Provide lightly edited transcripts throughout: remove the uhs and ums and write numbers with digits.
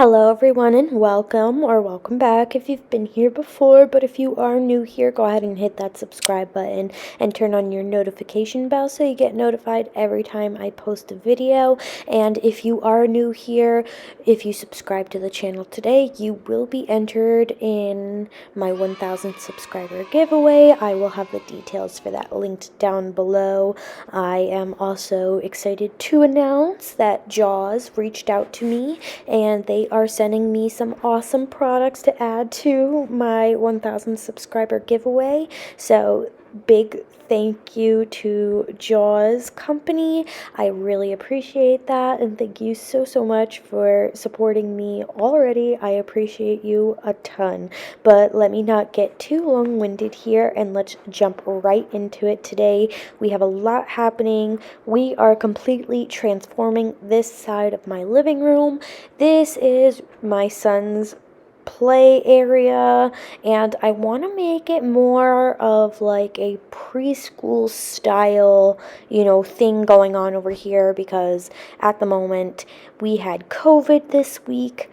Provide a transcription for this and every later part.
Hello, everyone, and welcome or welcome back if you've been here before. But if you are new here, go ahead and hit that subscribe button and turn on your notification bell so you get notified every time I post a video. And if you are new here, if you subscribe to the channel today, you will be entered in my 1,000 subscriber giveaway. I will have the details for that linked down below. I am also excited to announce that Jaws reached out to me and they are sending me some awesome products to add to my 1,000 subscriber giveaway. So big thank you to Jaws Company. I really appreciate that, and thank you so much for supporting me already. I appreciate you a ton. But let me not get too long-winded here, and let's jump right into it today. We have a lot happening. We are completely transforming this side of my living room. This is my son's play area, and I want to make it more of like a preschool style, thing going on over here, because at the moment we had COVID this week.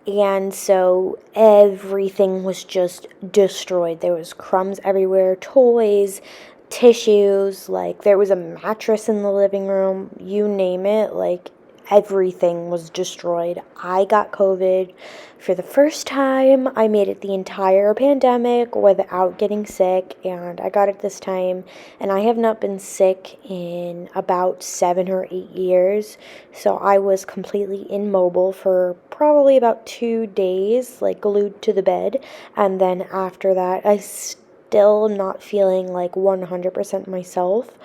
And so everything was just destroyed. There was crumbs everywhere, toys, tissues, like there was a mattress in the living room, you name it, like everything was destroyed. I got COVID for the first time. I made it the entire pandemic without getting sick, and I got it this time, and I have not been sick in about 7 or 8 years. So I was completely immobile for probably about 2 days, like glued to the bed, and then after that I still not feeling like 100% myself.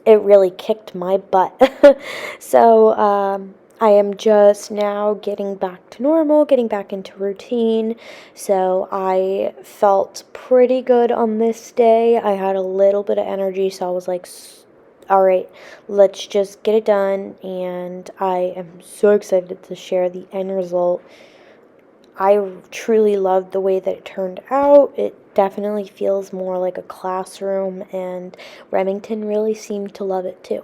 It really kicked my butt. So I am just now getting back to normal, getting back into routine. So I felt pretty good on this day. I had a little bit of energy, so I was like, all right, let's just get it done. And I am so excited to share the end result. I truly loved the way that it turned out. It definitely feels more like a classroom, and Remington really seemed to love it too.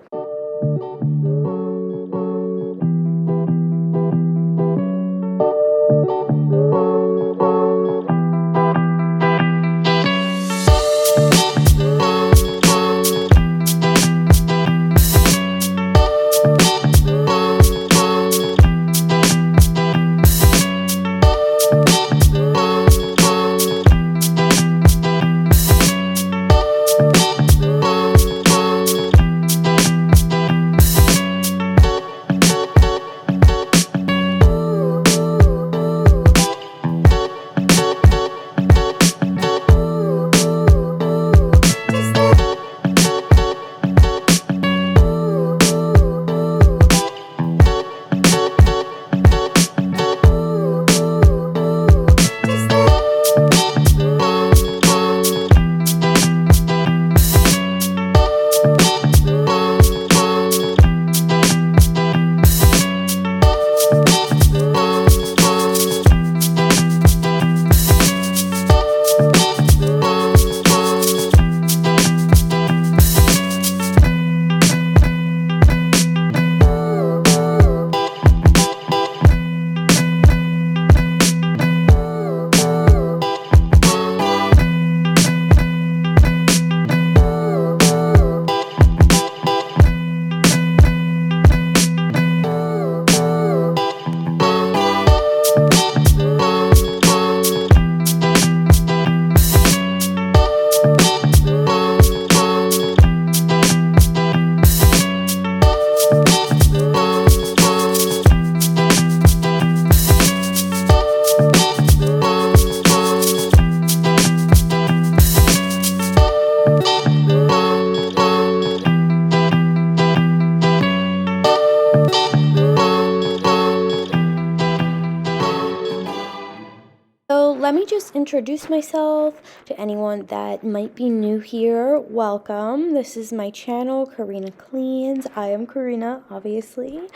So let me just introduce myself to anyone that might be new here. Welcome. This is my channel, Koreena Cleans. I am Koreena, obviously.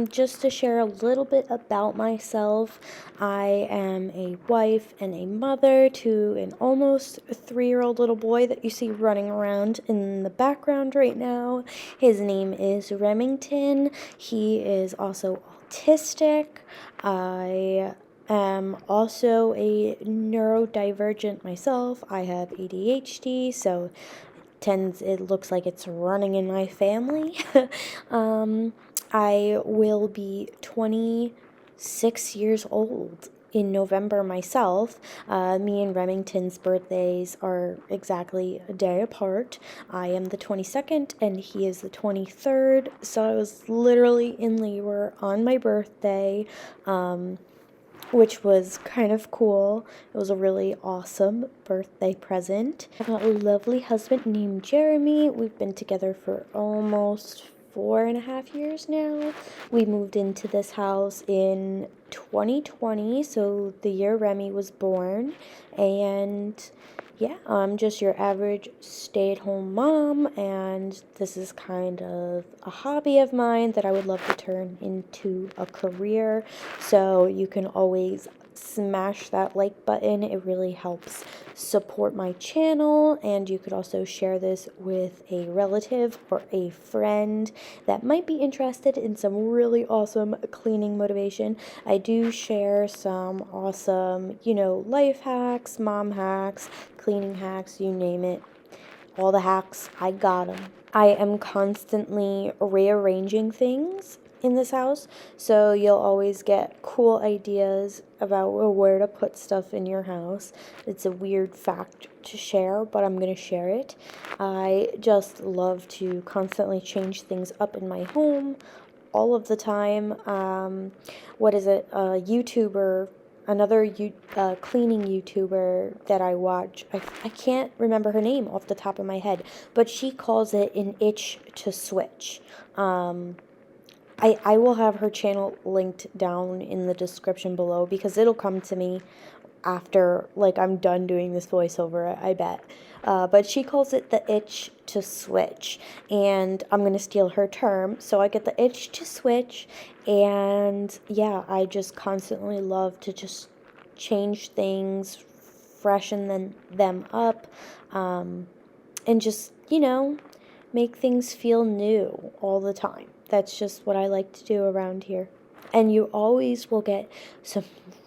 Just to share a little bit about myself, I am a wife and a mother to an almost 3-year-old little boy that you see running around in the background right now. His name is Remington. He is also autistic. I am also a neurodivergent myself. I have ADHD, so it looks like it's running in my family. I will be 26 years old in November myself. Me and Remington's birthdays are exactly a day apart. I am the 22nd and he is the 23rd, so I was literally in labor on my birthday, which was kind of cool. It was a really awesome birthday present. I have a lovely husband named Jeremy. We've been together for almost 4.5 years now. We moved into this house in 2020, so the year Remy was born. And yeah, I'm just your average stay-at-home mom, and this is kind of a hobby of mine that I would love to turn into a career. So you can always smash that like button. It really helps support my channel, and you could also share this with a relative or a friend that might be interested in some really awesome cleaning motivation. I do share some awesome, life hacks, mom hacks, cleaning hacks, you name it. All the hacks, I got them. I am constantly rearranging things in this house, so you'll always get cool ideas about where to put stuff in your house. It's a weird fact to share, but I'm going to share it. I just love to constantly change things up in my home all of the time. Another cleaning YouTuber that I watch, I can't remember her name off the top of my head, but she calls it an itch to switch. I will have her channel linked down in the description below, because it'll come to me after, I'm done doing this voiceover, I bet. But she calls it the itch to switch, and I'm going to steal her term, so I get the itch to switch, and yeah, I just constantly love to just change things, freshen them up, and just, make things feel new all the time. That's just what I like to do around here. And you always will get some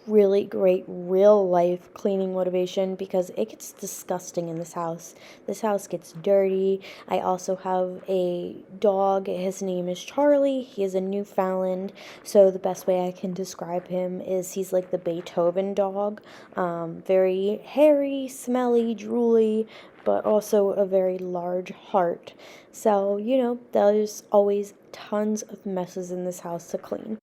really great real life cleaning motivation, because it gets disgusting in this house. This house gets dirty. I also have a dog. His name is Charlie. He is a Newfoundland. So the best way I can describe him is he's like the Beethoven dog. Very hairy, smelly, drooly, but also a very large heart. So, there's always tons of messes in this house to clean.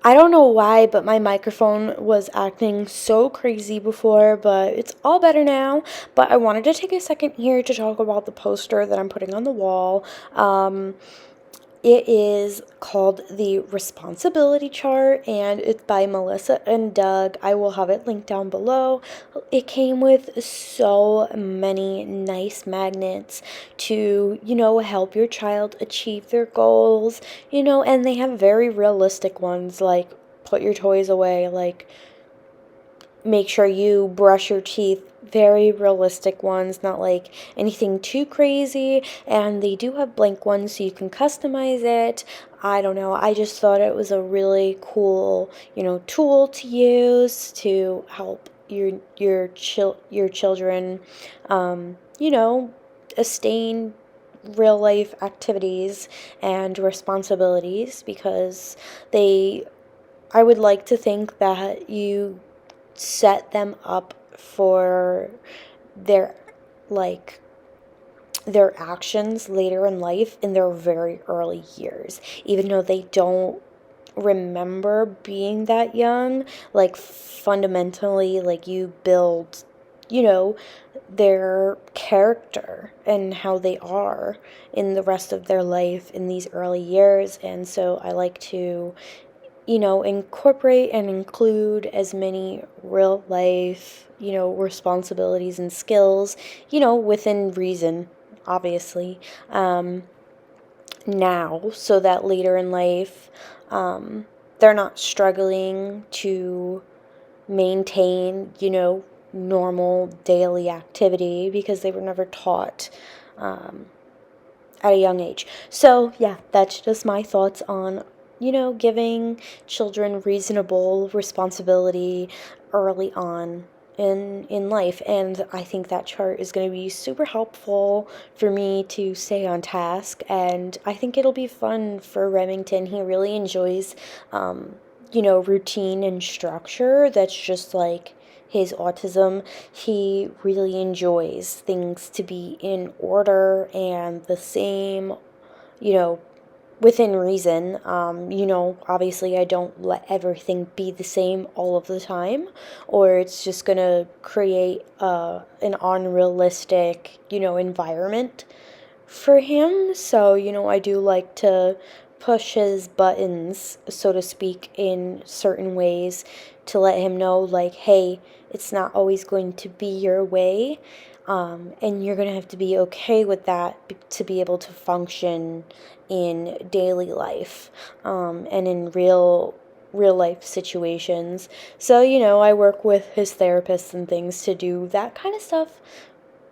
I don't know why, but my microphone was acting so crazy before, but it's all better now. But I wanted to take a second here to talk about the poster that I'm putting on the wall. It is called the Responsibility Chart, and it's by Melissa and Doug. I will have it linked down below. It came with so many nice magnets to, help your child achieve their goals, and they have very realistic ones like put your toys away, like make sure you brush your teeth, very realistic ones, not like anything too crazy. And they do have blank ones so you can customize it. I don't know, I just thought it was a really cool, tool to use to help your children, sustain real life activities and responsibilities, because they I would like to think that you set them up for their like their actions later in life in their very early years, even though they don't remember being that young. Like fundamentally, like you build, you know their character and how they are in the rest of their life in these early years. And so I like to, incorporate and include as many real life, responsibilities and skills, within reason, obviously, now, so that later in life, they're not struggling to maintain, normal daily activity because they were never taught, at a young age. So, yeah, that's just my thoughts on, giving children reasonable responsibility early on in life. And I think that chart is going to be super helpful for me to stay on task. And I think it'll be fun for Remington. He really enjoys, routine and structure. That's just like his autism. He really enjoys things to be in order and the same, you know, within reason. Obviously, I don't let everything be the same all of the time, or it's just gonna create an unrealistic, environment for him. So, I do like to push his buttons, so to speak, in certain ways to let him know, like, hey, it's not always going to be your way. And you're going to have to be okay with that to be able to function in daily life, and in real life situations. So, I work with his therapists and things to do that kind of stuff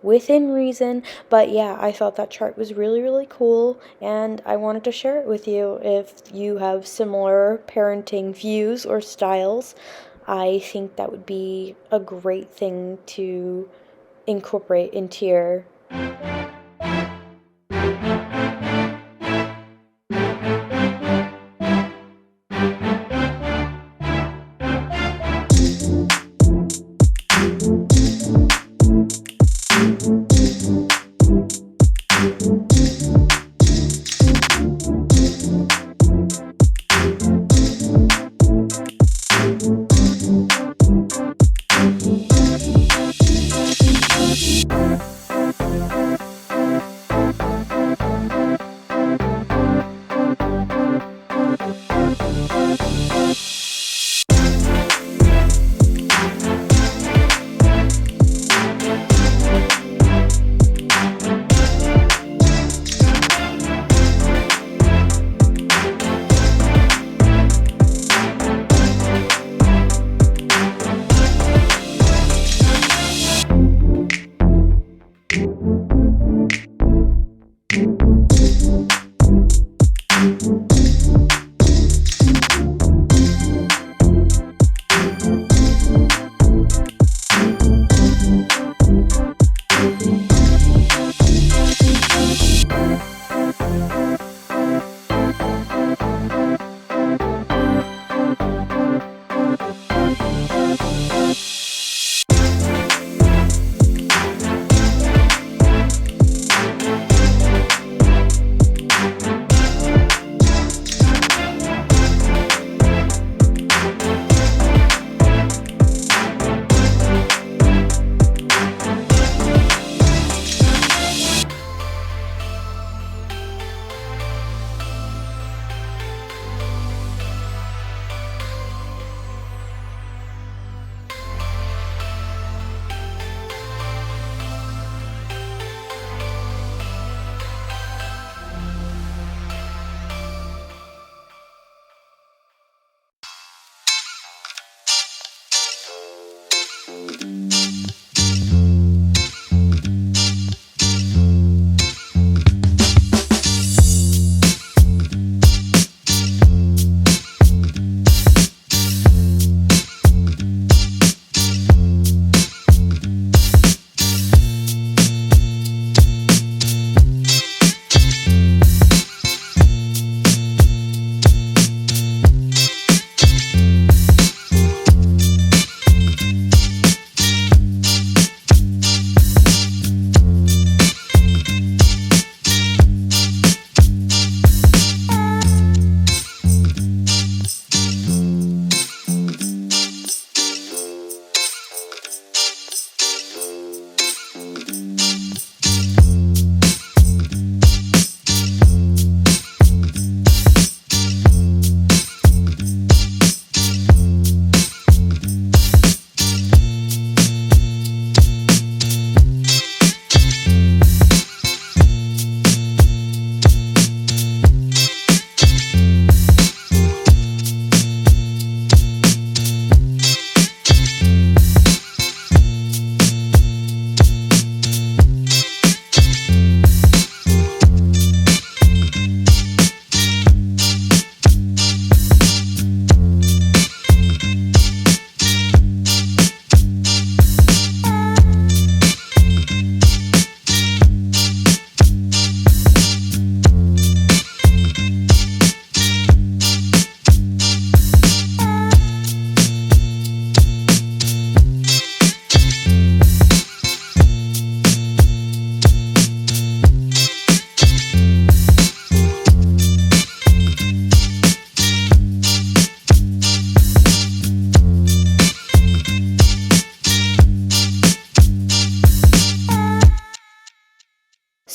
within reason. But yeah, I thought that chart was really, really cool, and I wanted to share it with you. If you have similar parenting views or styles, I think that would be a great thing to incorporate into your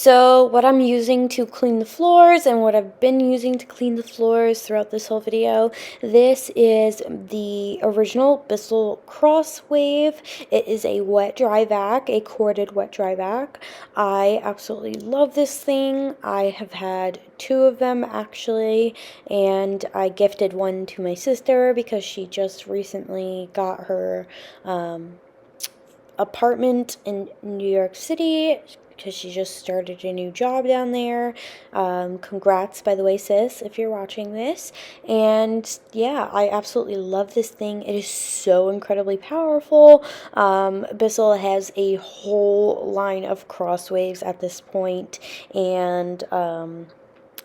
So what I'm using to clean the floors and what I've been using to clean the floors throughout this whole video, this is the original Bissell Crosswave. It is a wet dry vac, a corded wet dry vac. I absolutely love this thing. I have had 2 of them actually, and I gifted one to my sister because she just recently got her apartment in New York City because she just started a new job down there. Congrats, by the way, sis, if you're watching this. And yeah, I absolutely love this thing. It is so incredibly powerful. Bissell has a whole line of crosswaves at this point, and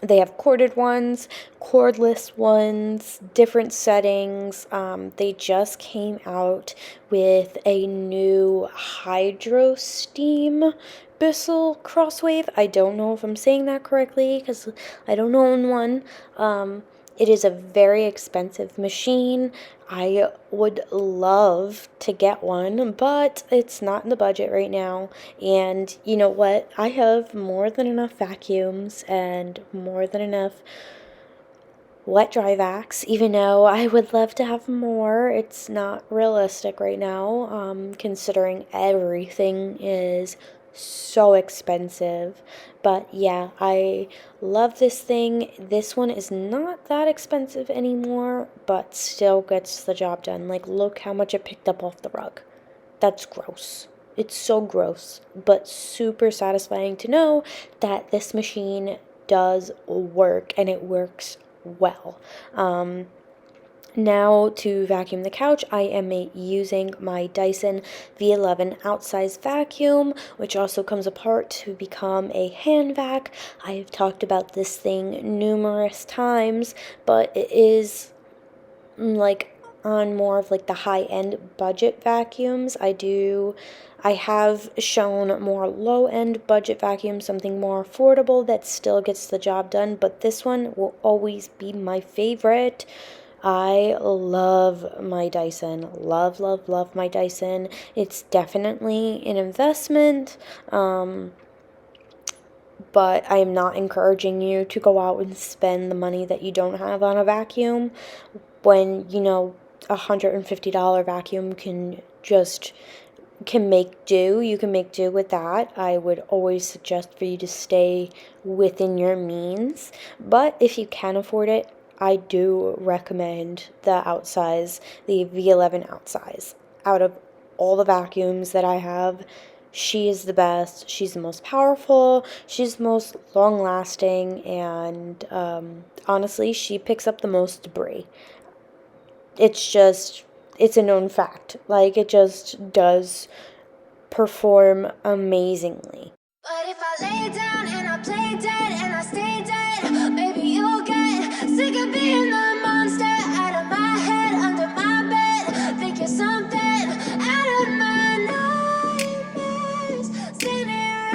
they have corded ones, cordless ones, different settings. They just came out with a new hydro steam Bissell Crosswave. I don't know if I'm saying that correctly because I don't own one. It is a very expensive machine. I would love to get one, but it's not in the budget right now. And you know what? I have more than enough vacuums and more than enough wet dry vacs, even though I would love to have more. It's not realistic right now, considering everything is so expensive. But yeah, I love this thing. This one is not that expensive anymore, but still gets the job done. Like, look how much it picked up off the rug. That's gross. It's so gross, but super satisfying to know that this machine does work, and it works well. Now to vacuum the couch, I am using my Dyson V11 outsize vacuum, which also comes apart to become a hand vac. I have talked about this thing numerous times, but it is like on more of like the high-end budget vacuums. I have shown more low-end budget vacuums, something more affordable that still gets the job done, but this one will always be my favorite. I love my Dyson. Love, love, love my Dyson. It's definitely an investment, but I am not encouraging you to go out and spend the money that you don't have on a vacuum when, you know, $150 vacuum can make do. You can make do with that. I would always suggest for you to stay within your means, but if you can afford it, I do recommend the outsize, the V11 outsize. Out of all the vacuums that I have, she is the best. She's the most powerful. She's the most long-lasting, and honestly, she picks up the most debris. It's a known fact. Like, it just does perform amazingly. But if I lay down and I play dead and I stay dead, maybe you'll get sick of being the monster out of my head, under my bed. Think you're something out of my nightmares, standing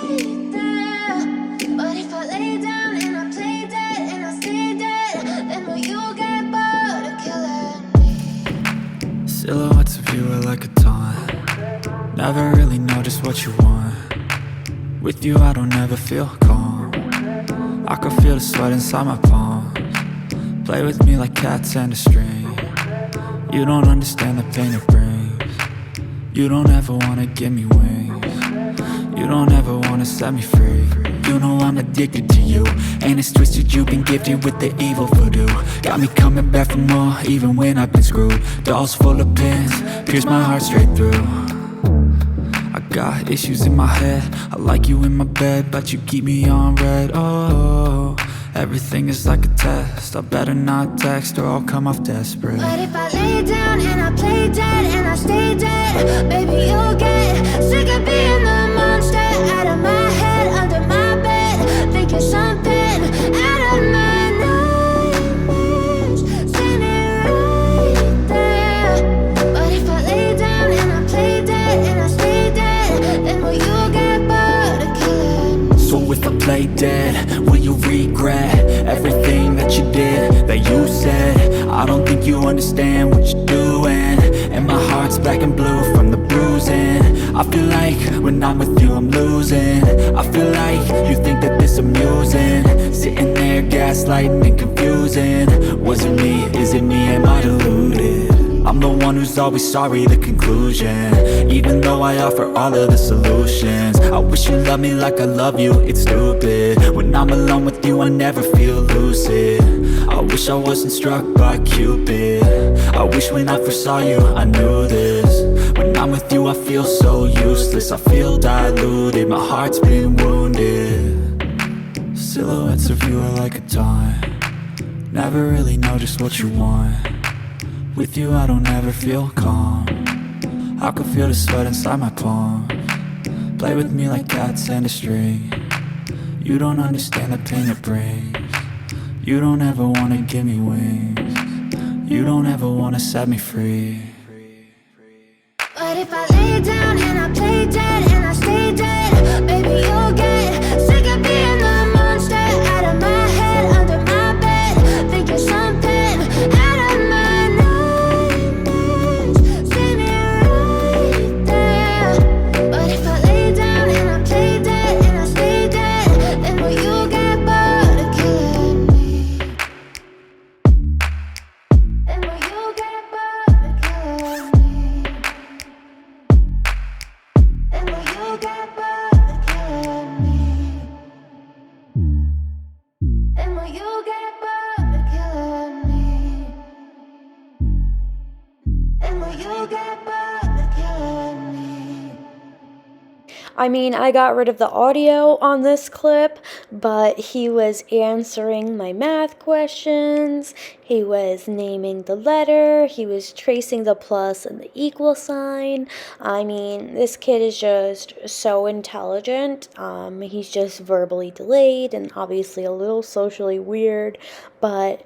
right there. But if I lay down and I play dead and I stay dead, then will you get bored of killing me? Silhouettes of you are like a taunt. Never really know just what you want. With you I don't ever feel calm. I can feel the sweat inside my palms. Play with me like cats and a string. You don't understand the pain it brings. You don't ever wanna give me wings. You don't ever wanna set me free. You know I'm addicted to you, and it's twisted, you've been gifted with the evil voodoo. Got me coming back for more, even when I've been screwed. Dolls full of pins, pierce my heart straight through. I got issues in my head, I like you in my bed, but you keep me on red. Oh, everything is like a test. I better not text or I'll come off desperate. But if I lay down and I play dead and I stay dead, maybe you'll get sick of being the monster out of my head, under my bed. Think you're something out of my nightmares, standing right there. But if I lay down and I play dead and I stay dead, then will you get bored of killing me? So if I play dead, will you regret everything that you did, that you said? I don't think you understand what you're doing, and my heart's black and blue from the bruising. I feel like when I'm with you I'm losing. I feel like you think that this amusing. Sitting there gaslighting and confusing. Was it me? Is it me? Am I deluded? I'm the one who's always sorry, the conclusion. Even though I offer all of the solutions. I wish you loved me like I love you, it's stupid. When I'm alone with you I never feel lucid. I wish I wasn't struck by Cupid. I wish when I first saw you I knew this. When I'm with you I feel so useless. I feel diluted, my heart's been wounded. Silhouettes of you are like a taunt. Never really know just what you want. With you I don't ever feel calm. I can feel the sweat inside my palms. Play with me like cats and a string. You don't understand the pain it brings. You don't ever wanna give me wings. You don't ever wanna set me free. But if I lay down and I play dead and I stay dead, baby you'll get sick of being the monster out of my head, under my bed, thinking something out of my nightmares. See me right there. But if I lay down and I play dead and I stay dead, then will you get bored of killing me? Then will you get bored of killing me? And will you get bored of killing me? And will you get bored of killing me? And will you get bored of killing me? I mean, I got rid of the audio on this clip, but he was answering my math questions, he was naming the letter, he was tracing the plus and the equal sign. I mean, this kid is just so intelligent. He's just verbally delayed and obviously a little socially weird, but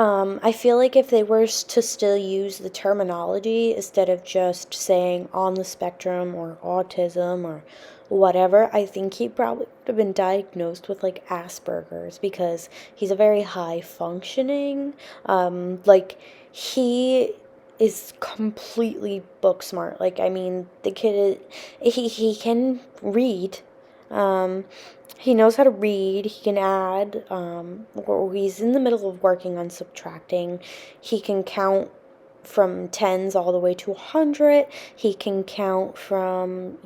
I feel like if they were to still use the terminology instead of just saying on the spectrum or autism or whatever, I think he probably would have been diagnosed with like Asperger's, because he's a very high functioning, like he is completely book smart. Like, I mean, the kid he can read. He knows how to read, he can add, or he's in the middle of working on subtracting. He can count from tens all the way to 100. He can count from,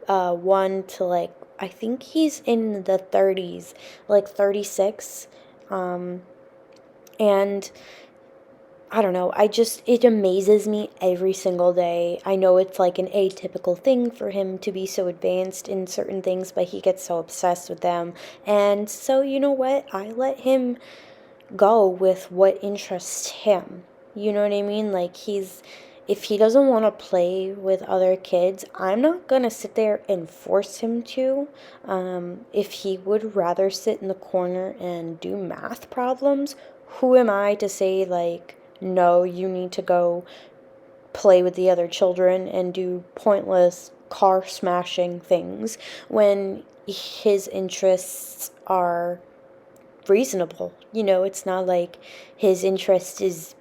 1 to like, I think he's in the 30s, like 36. And I don't know, it amazes me every single day. I know it's like an atypical thing for him to be so advanced in certain things, but he gets so obsessed with them. And so, you know what? I let him go with what interests him. You know what I mean? Like, if he doesn't want to play with other kids, I'm not going to sit there and force him to. If he would rather sit in the corner and do math problems, who am I to say, like, no, you need to go play with the other children and do pointless car smashing things when his interests are reasonable. It's not like his interest is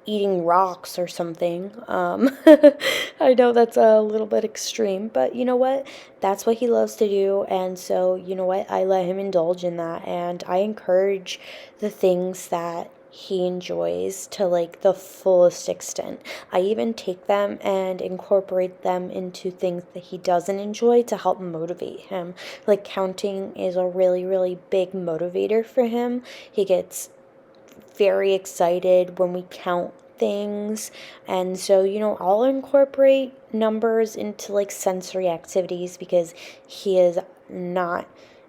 eating rocks or something. I know that's a little bit extreme, but you know what? That's what he loves to do, and so, you know what? I let him indulge in that, and I encourage the things that he enjoys to like the fullest extent. I even take them and incorporate them into things that he doesn't enjoy to help motivate him. Like, counting is a really, really big motivator for him. He gets very excited when we count things, and so, I'll incorporate numbers into like sensory activities because he is not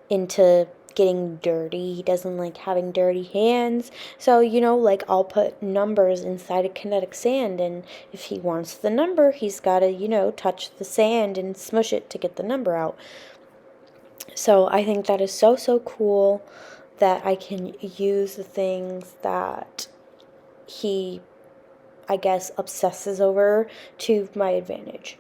into getting dirty. He doesn't like having dirty hands. So, like, I'll put numbers inside a kinetic sand, and if he wants the number, he's got to, touch the sand and smush it to get the number out. So I think that is so, so cool that I can use the things that he, I guess, obsesses over to my advantage.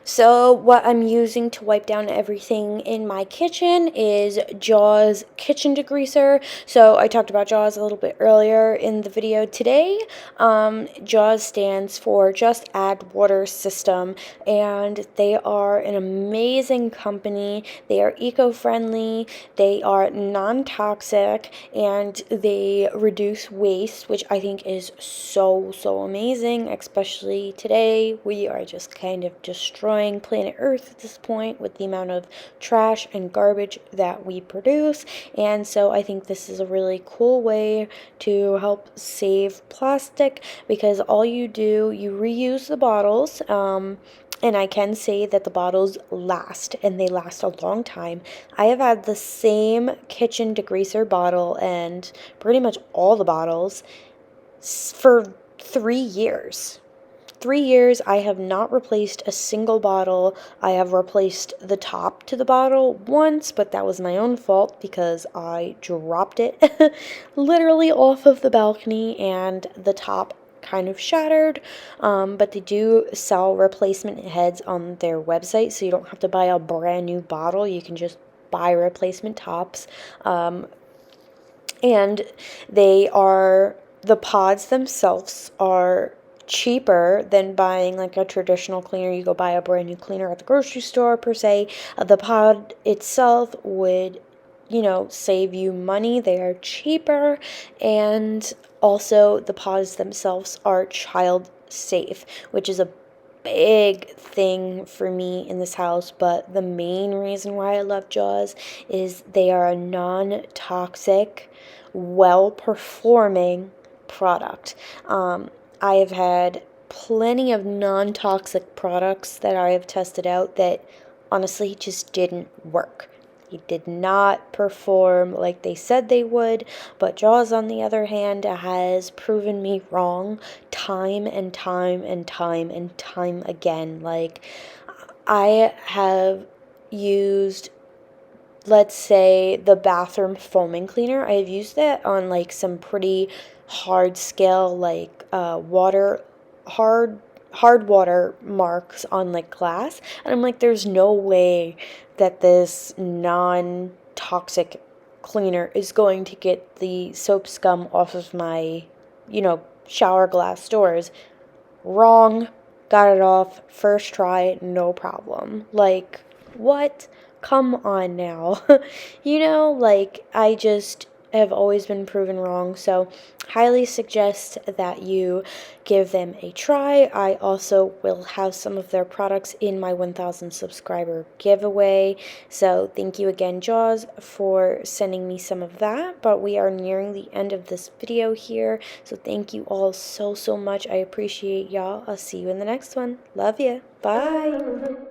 So what I'm using to wipe down everything in my kitchen is Jaws kitchen degreaser. So I talked about Jaws a little bit earlier in the video today. Jaws stands for Just Add Water System, and they are an amazing company. They are eco-friendly, they are non-toxic, and they reduce waste, which I think is so amazing, especially today. We are just kind of destroying planet Earth at this point with the amount of trash and garbage that we produce. And so I think this is a really cool way to help save plastic, because all you do, you reuse the bottles. And I can say that the bottles last, and they last a long time. I have had the same kitchen degreaser bottle and pretty much all the bottles for 3 years. 3 years, I have not replaced a single bottle. I have replaced the top to the bottle once, but that was my own fault because I dropped it literally off of the balcony and the top kind of shattered. But they do sell replacement heads on their website, so you don't have to buy a brand new bottle. You can just buy replacement tops. And the pods themselves are cheaper than buying like a traditional cleaner. You go buy a brand new cleaner at the grocery store per se. The pod itself would, save you money. They are cheaper, and also the pods themselves are child safe, which is a big thing for me in this house. But the main reason why I love Jaws is they are a non-toxic, well-performing product. I have had plenty of non-toxic products that I have tested out that honestly just didn't work. It did not perform like they said they would, but Jaws, on the other hand, has proven me wrong time and time and time and time again. Like, I have used, let's say, the bathroom foaming cleaner. I have used that on like some pretty hard scale, like hard water marks on like glass, and I'm like, there's no way that this non-toxic cleaner is going to get the soap scum off of my, shower glass doors. Wrong. Got it off first try, no problem. Like, what? Come on now. I just have always been proven wrong, so highly suggest that you give them a try. I also will have some of their products in my 1,000 subscriber giveaway, so thank you again, Jaws, for sending me some of that. But we are nearing the end of this video here, so thank you all so much. I appreciate y'all. I'll see you in the next one. Love ya. Bye.